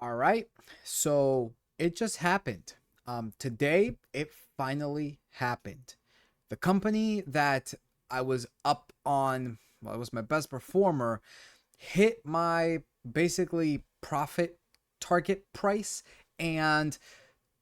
All right. So it just happened. Today, it finally happened. The company that I was up on, well, it was my best performer, hit my basically profit target price, and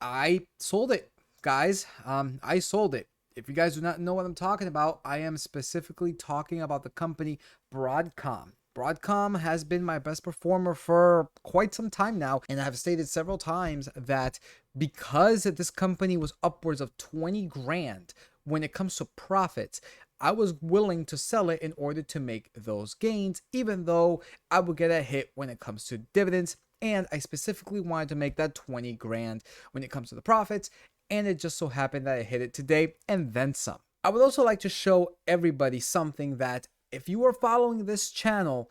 I sold it, guys. I sold it. If you guys do not know what I'm talking about, I am specifically talking about the company Broadcom. Broadcom has been my best performer for quite some time now, and I've stated several times that because this company was upwards of 20 grand when it comes to profits, I was willing to sell it in order to make those gains, even though I would get a hit when it comes to dividends. And I specifically wanted to make that 20 grand when it comes to the profits, and it just so happened that I hit it today and then some. I would also like to show everybody something that if you were following this channel,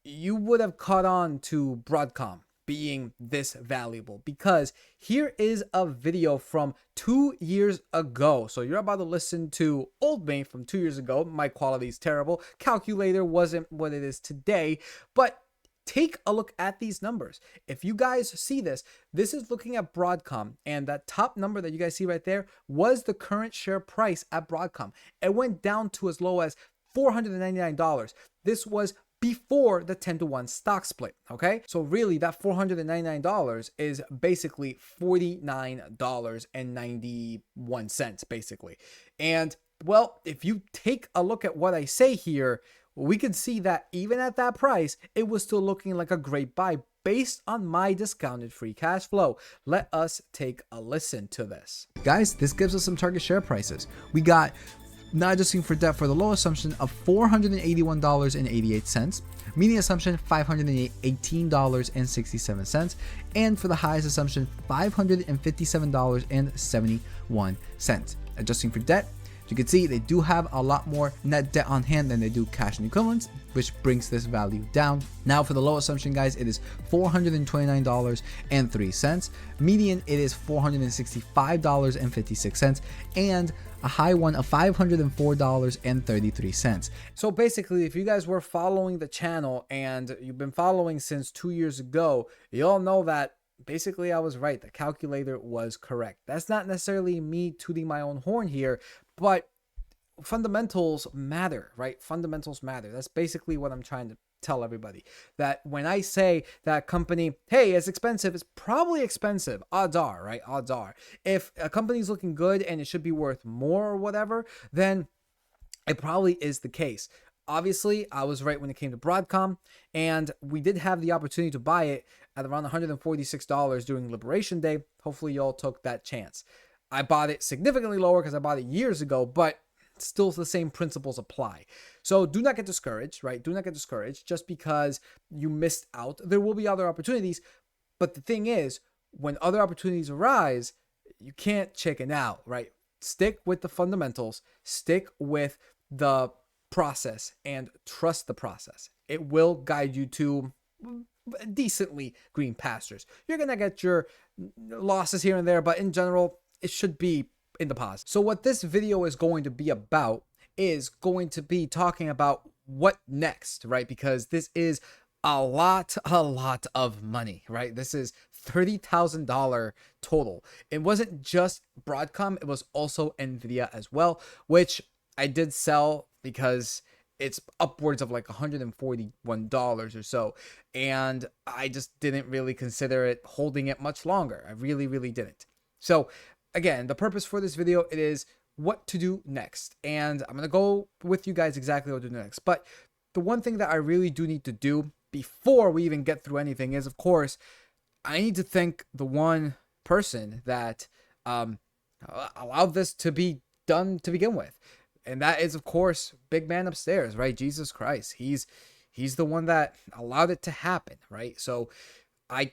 you would have caught on to Broadcom being this valuable, because here is a video from 2 years ago. So you're about to listen to old me from 2 years ago. My quality is terrible. Calculator wasn't what it is today, but take a look at these numbers. If you guys see this, this is looking at Broadcom, and that top number that you guys see right there was the current share price at Broadcom. It went down to as low as $499. This was before the 10-to-1 stock split. Okay, so really that $499 is basically $49.91 basically. And well, if you take a look at what I say here, we can see that even at that price, it was still looking like a great buy based on my discounted free cash flow. Let us take a listen to this. Guys, this gives us some target share prices. We got not adjusting for debt for the low assumption of $481.88, median assumption $518.67, and for the highest assumption $557.71. Adjusting for debt, you can see they do have a lot more net debt on hand than they do cash and equivalents, which brings this value down. Now for the low assumption, guys, it is $429.03. Median, it is $465.56, and a high one of $504.33. So basically, if you guys were following the channel and you've been following since 2 years ago, you all know that basically I was right. The calculator was correct. That's not necessarily me tooting my own horn here, but fundamentals matter, right? Fundamentals matter. That's basically what I'm trying to tell everybody. That when I say that company, hey, it's expensive, it's probably expensive. Odds are, right? Odds are. If a company's looking good and it should be worth more or whatever, then it probably is the case. Obviously, I was right when it came to Broadcom, and we did have the opportunity to buy it at around $146 during Liberation Day. Hopefully, y'all took that chance. I bought it significantly lower because I bought it years ago, but still the same principles apply. So do not get discouraged, right? Do not get discouraged just because you missed out. There will be other opportunities, but the thing is, when other opportunities arise, you can't chicken out, right? Stick with the fundamentals, stick with the process, and trust the process. It will guide you to decently green pastures. You're gonna get your losses here and there, but in general, it should be in the positive. So what this video is going to be about is going to be talking about what next, right? Because this is a lot of money, right? This is $30,000 total. It wasn't just Broadcom, it was also NVIDIA as well, which I did sell because it's upwards of like $141 or so, and I just didn't really consider it holding it much longer. I really didn't. So again, the purpose for this video, it is what to do next, and I'm gonna go with you guys exactly what to do next. But the one thing that I really do need to do before we even get through anything is, of course, I need to thank the one person that allowed this to be done to begin with. And that is, of course, big man upstairs, right? Jesus Christ. He's the one that allowed it to happen, right? So I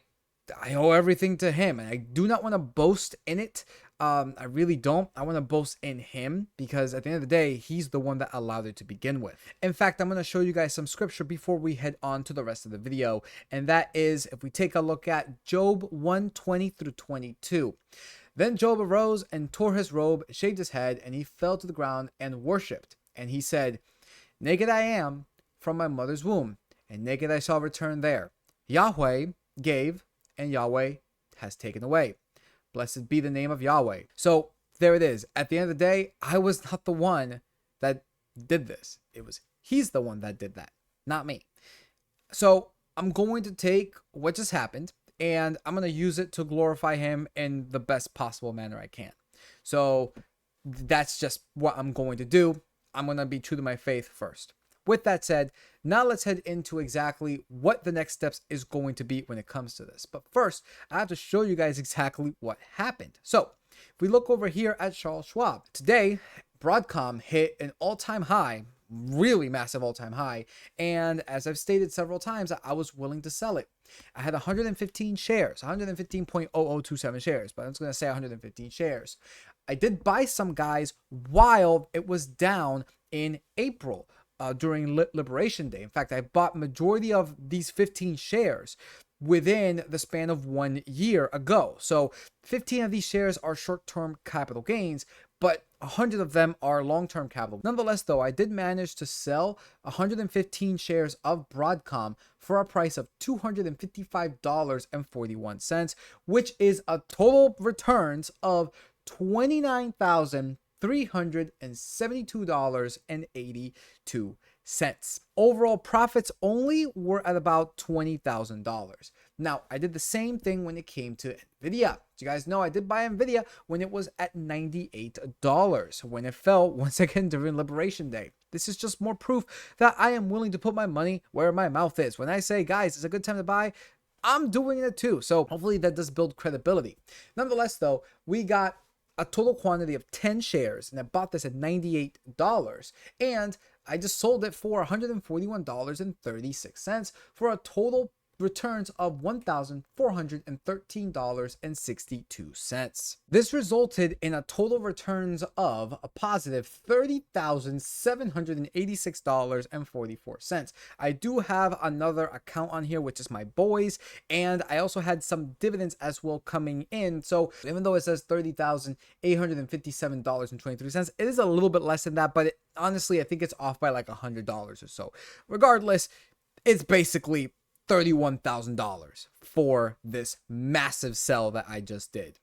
owe everything to him, and I do not want to boast in it. I really don't. I want to boast in him because at the end of the day, he's the one that allowed it to begin with. In fact, I'm going to show you guys some scripture before we head on to the rest of the video. And that is, if we take a look at Job 1:20 through 22. Then Job arose and tore his robe, shaved his head, and he fell to the ground and worshipped. And he said, naked I am from my mother's womb, and naked I shall return there. Yahweh gave, and Yahweh has taken away. Blessed be the name of Yahweh. So there it is. At the end of the day, I was not the one that did this. He's the one that did that, not me. So I'm going to take what just happened and I'm going to use it to glorify him in the best possible manner I can. So that's just what I'm going to do. I'm going to be true to my faith first. With that said, now let's head into exactly what the next steps is going to be when it comes to this. But first, I have to show you guys exactly what happened. So if we look over here at Charles Schwab, today, Broadcom hit an all-time high, really massive all-time high. And as I've stated several times, I was willing to sell it. I had 115 shares, 115.0027 shares, but I'm just going to say 115 shares. I did buy some guys while it was down in April. During Liberation Day. In fact, I bought majority of these 15 shares within the span of 1 year ago. So 15 of these shares are short-term capital gains, but 100 of them are long-term capital. Nonetheless, though, I did manage to sell 115 shares of Broadcom for a price of $255.41, which is a total returns of $29,372.82. Overall profits only were at about $20,000. Now, I did the same thing when it came to NVIDIA. As you guys know, I did buy NVIDIA when it was at $98, when it fell once again during Liberation Day. This is just more proof that I am willing to put my money where my mouth is. When I say, guys, it's a good time to buy, I'm doing it too. So hopefully that does build credibility. Nonetheless, though, we got a total quantity of 10 shares, and I bought this at $98, and I just sold it for $141.36 for a total returns of $1,413.62. This resulted in a total returns of a positive $30,786.44. I do have another account on here, which is my boys, and I also had some dividends as well coming in. So even though it says $30,857.23, it is a little bit less than that, but honestly, I think it's off by like $100 or so. Regardless, it's basically $31,000 for this massive sell that I just did.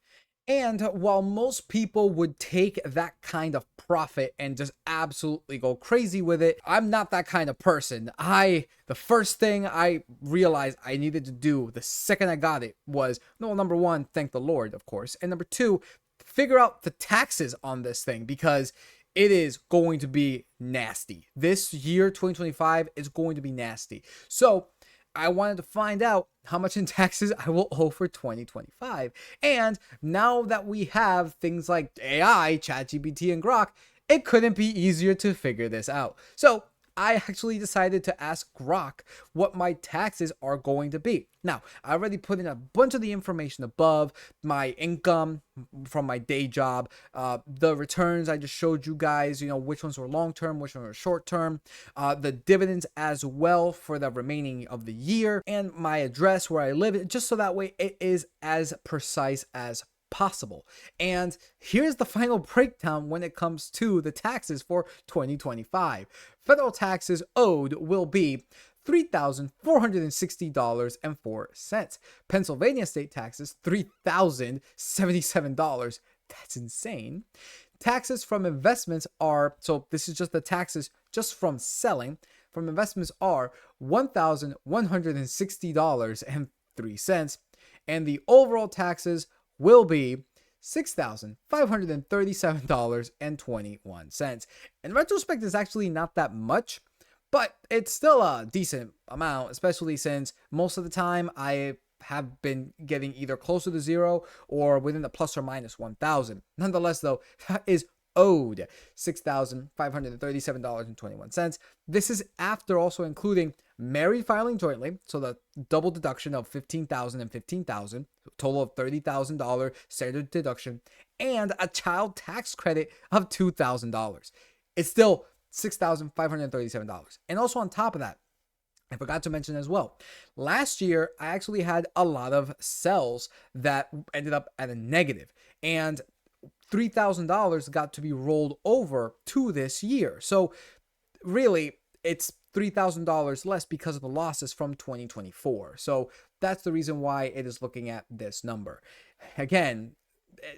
And while most people would take that kind of profit and just absolutely go crazy with it, I'm not that kind of person. The first thing I realized I needed to do the second I got it was, no, number one, thank the Lord, of course. And number two, figure out the taxes on this thing, because it is going to be nasty. This year, 2025, is going to be nasty. So I wanted to find out how much in taxes I will owe for 2025. And now that we have things like AI, ChatGPT, and Grok, it couldn't be easier to figure this out. So I actually decided to ask Grok what my taxes are going to be. Now, I already put in a bunch of the information above, my income from my day job, the returns I just showed you guys, which ones were long-term, which ones were short-term, the dividends as well for the remaining of the year, and my address where I live, just so that way it is as precise as possible. And here's the final breakdown when it comes to the taxes for 2025. Federal taxes owed will be $3,460.04. Pennsylvania state taxes, $3,077. That's insane. Taxes from investments are, so this is just the taxes just from selling, from investments are $1,160.03. And the overall taxes will be $6,537.21. In retrospect, it's actually not that much, but it's still a decent amount, especially since most of the time I have been getting either closer to zero or within the plus or minus 1,000. Nonetheless, though, that is owed $6,537.21. This is after also including married filing jointly, so the double deduction of $15,000 and $15,000, total of $30,000 standard deduction, and a child tax credit of $2,000. It's still $6,537. And also on top of that, I forgot to mention as well, last year I actually had a lot of sells that ended up at a negative, and $3,000 got to be rolled over to this year. So really, it's $3,000 less because of the losses from 2024. So that's the reason why it is looking at this number. Again,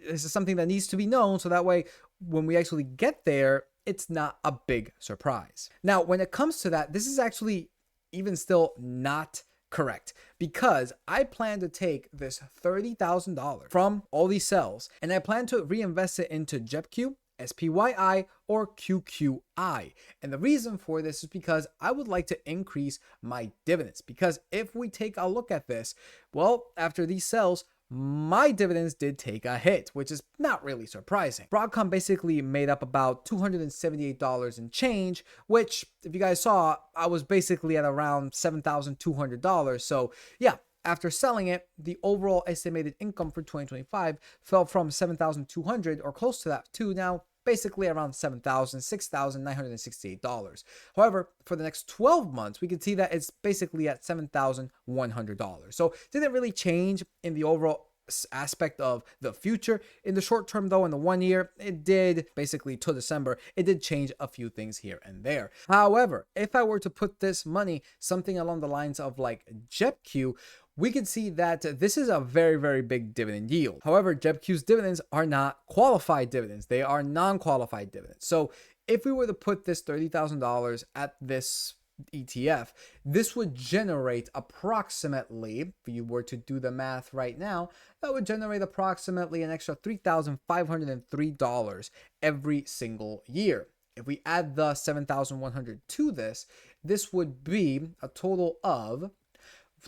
this is something that needs to be known, so that way when we actually get there, it's not a big surprise. Now, when it comes to that, this is actually even still not correct, because I plan to take this $30,000 from all these cells and I plan to reinvest it into JEPQ, SPYI, or QQI. And the reason for this is because I would like to increase my dividends, because if we take a look at this, well, after these cells, my dividends did take a hit, which is not really surprising. Broadcom basically made up about $278 in change, which, if you guys saw, I was basically at around $7,200. So yeah, after selling it, the overall estimated income for 2025 fell from $7,200 or close to that to now basically around $6,968. However, for the next 12 months, we can see that it's basically at $7,100. So it didn't really change in the overall aspect of the future. In the short term, though, in the 1 year, it did basically till December, it did change a few things here and there. However, if I were to put this money something along the lines of like JEPQ, we can see that this is a very, very big dividend yield. However, JEPQ's dividends are not qualified dividends. They are non-qualified dividends. So if we were to put this $30,000 at this ETF, this would generate approximately, if you were to do the math right now, that would generate approximately an extra $3,503 every single year. If we add the $7,100 to this, this would be a total of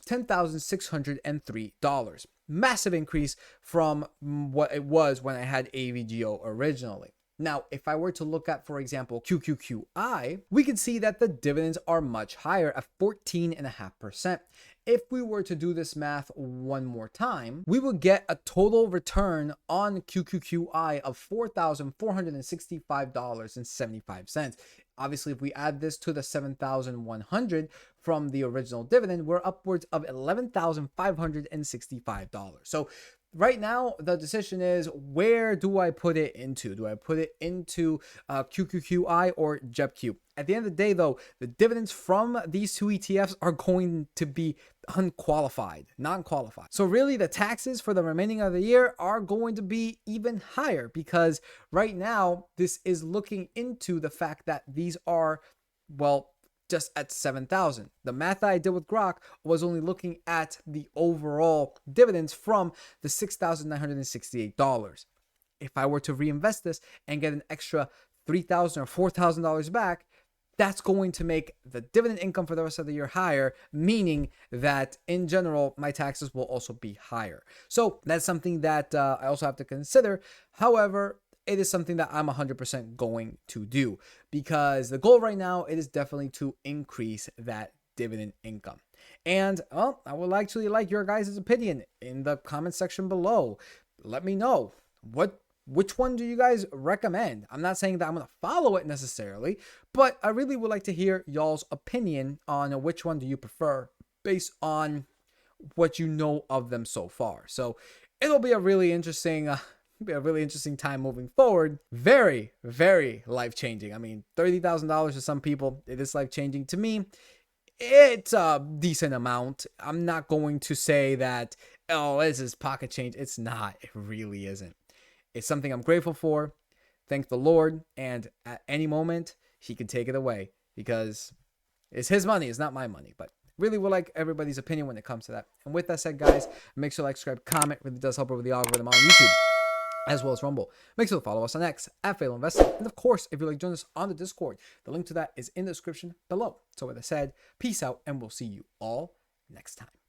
$10,603. Massive increase from what it was when I had AVGO originally. Now, if I were to look at, for example, QQQI, we can see that the dividends are much higher at 14.5%. If we were to do this math one more time, we would get a total return on QQQI of $4,465.75. Obviously, if we add this to the $7,100 from the original dividend, we're upwards of $11,565. So right now, the decision is, where do I put it into? Do I put it into QQQI or JEPQ? At the end of the day, though, the dividends from these two ETFs are going to be unqualified, non-qualified. So really, the taxes for the remaining of the year are going to be even higher, because right now, this is looking into the fact that these are, well, just at 7,000. The math that I did with Grok was only looking at the overall dividends from the $6,968. If I were to reinvest this and get an extra $3,000 or $4,000 back, that's going to make the dividend income for the rest of the year higher, meaning that in general, my taxes will also be higher. So that's something that I also have to consider. However, it is something that I'm 100% going to do, because the goal right now, it is definitely to increase that dividend income. And I would actually like your guys' opinion in the comment section below. Let me know which one do you guys recommend? I'm not saying that I'm going to follow it necessarily, but I really would like to hear y'all's opinion on which one do you prefer based on what you know of them so far. So it'll be a really interesting time moving forward. Very, very life-changing. I mean, $30,000 to some people, it is life-changing. To me, it's a decent amount. I'm not going to say that, oh, this is pocket change. It's not. It really isn't. It's something I'm grateful for. Thank the Lord. And at any moment, he can take it away, because it's his money. It's not my money. But really would like everybody's opinion when it comes to that. And with that said, guys, make sure to like, subscribe, comment. It really does help over the algorithm on YouTube, as well as Rumble. Make sure to follow us on X at Fatal Investing. And of course, if you'd like to join us on the Discord, the link to that is in the description below. So with that said, peace out, and we'll see you all next time.